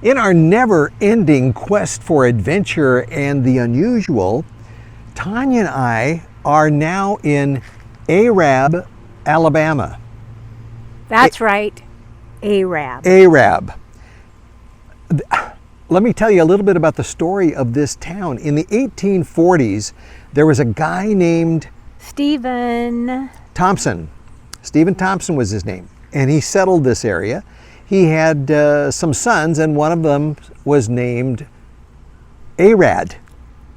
In our never-ending quest for adventure and the unusual, Tanya and I are now in Arab, Alabama. That's right, Arab. Arab. Let me tell you a little bit about the story of this town. In the 1840s, there was a guy named Stephen Thompson. Stephen Thompson was his name, and he settled this area. He had some sons, and one of them was named Arad.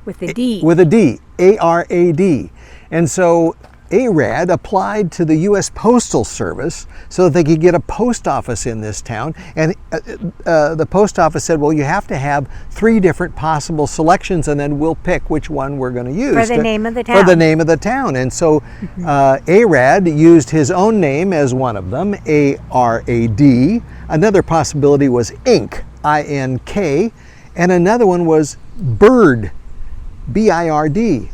with a D. With a D, A-R-A-D. And so Arad applied to the U.S. Postal Service so that they could get a post office in this town. And the post office said, well, you have to have 3 different possible selections, and then we'll pick which one we're going to use. For the name of the town. For the name of the town. And so Arad used his own name as one of them, A-R-A-D. Another possibility was Ink, I-N-K. And another one was Bird, B-I-R-D.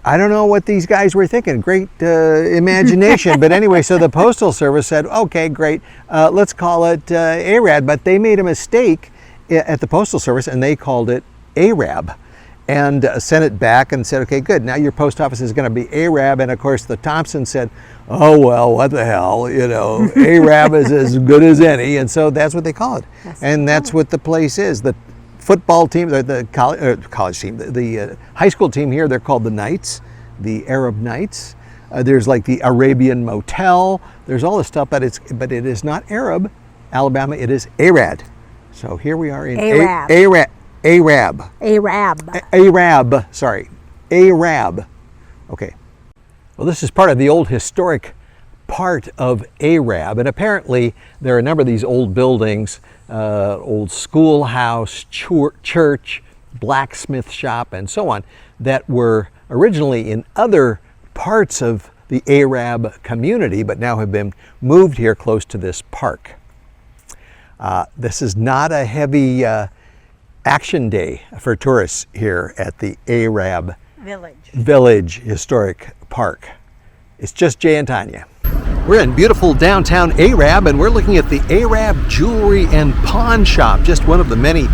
I don't know what these guys were thinking. Great imagination. But anyway, so the Postal Service said, okay, great, let's call it Arad. But they made a mistake at the Postal Service, and they called it Arab, and sent it back and said, okay, good, now your post office is going to be Arab. And of course, the Thompson said, oh, well, what the hell, you know, Arab is as good as any. And so that's what they call it. That's what the place is. The football team, the college team, the high school team here, they're called the Knights, the Arab Knights. There's like the Arabian Motel. There's all this stuff, but it is not Arab, Alabama. It is Arad. So here we are in Arab. Okay. Well, this is part of the old historic part of Arab, and apparently there are a number of these old buildings, old schoolhouse, church, blacksmith shop, and so on, that were originally in other parts of the Arab community, but now have been moved here close to this park. This is not a heavy action day for tourists here at the Arab Village Historic Park. It's just Jay and Tanya. We're in beautiful downtown Arab, and we're looking at the Arab Jewelry and Pawn Shop, just one of the many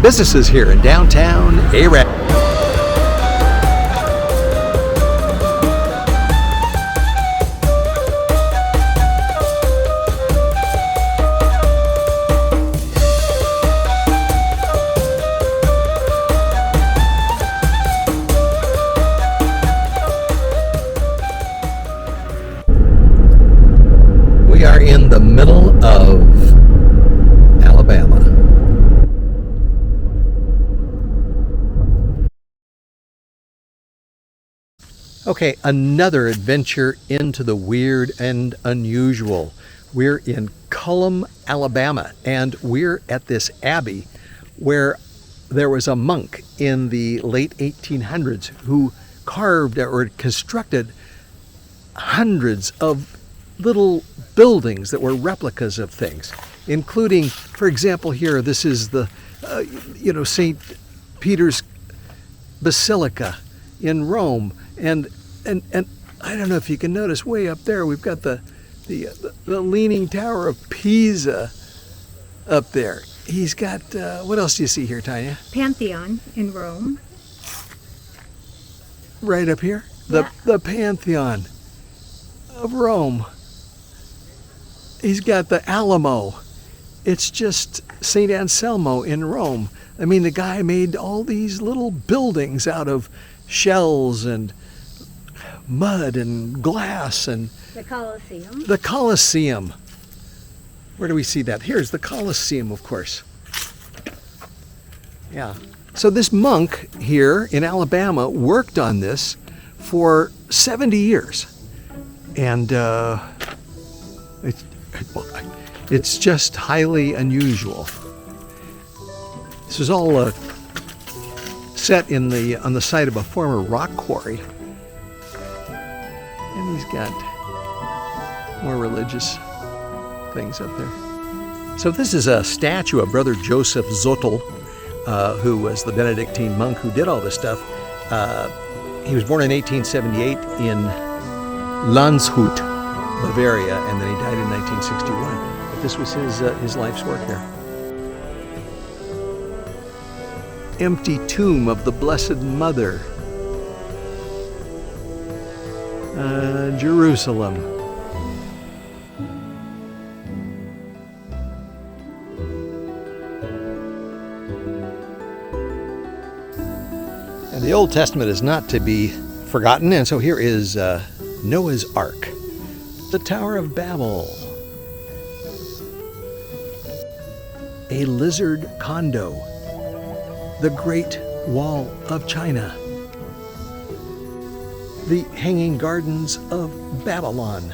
businesses here in downtown Arab. In the middle of Alabama. Okay, another adventure into the weird and unusual. We're in Cullum, Alabama, and we're at this abbey where there was a monk in the late 1800s who carved or constructed hundreds of little buildings that were replicas of things, including, for example, here, this is the, St. Peter's Basilica in Rome. And I don't know if you can notice way up there, we've got the Leaning Tower of Pisa up there. He's got, what else do you see here, Tanya? Pantheon in Rome. Right up here? The Pantheon of Rome. He's got the Alamo. It's just St. Anselmo in Rome. I mean, the guy made all these little buildings out of shells and mud and glass. And the Colosseum. The Colosseum. Where do we see that? Here's the Colosseum, of course. Yeah. So this monk here in Alabama worked on this for 70 years. And it's just highly unusual. This is all set on the site of a former rock quarry. And he's got more religious things up there. So this is a statue of Brother Joseph Zottel, who was the Benedictine monk who did all this stuff. He was born in 1878 in Landshut, Bavaria, and then he died in 1961. But this was his life's work here. empty tomb of the Blessed Mother. Jerusalem. And the Old Testament is not to be forgotten, and so here is Noah's Ark, the Tower of Babel, a lizard condo, the Great Wall of China, the Hanging Gardens of Babylon,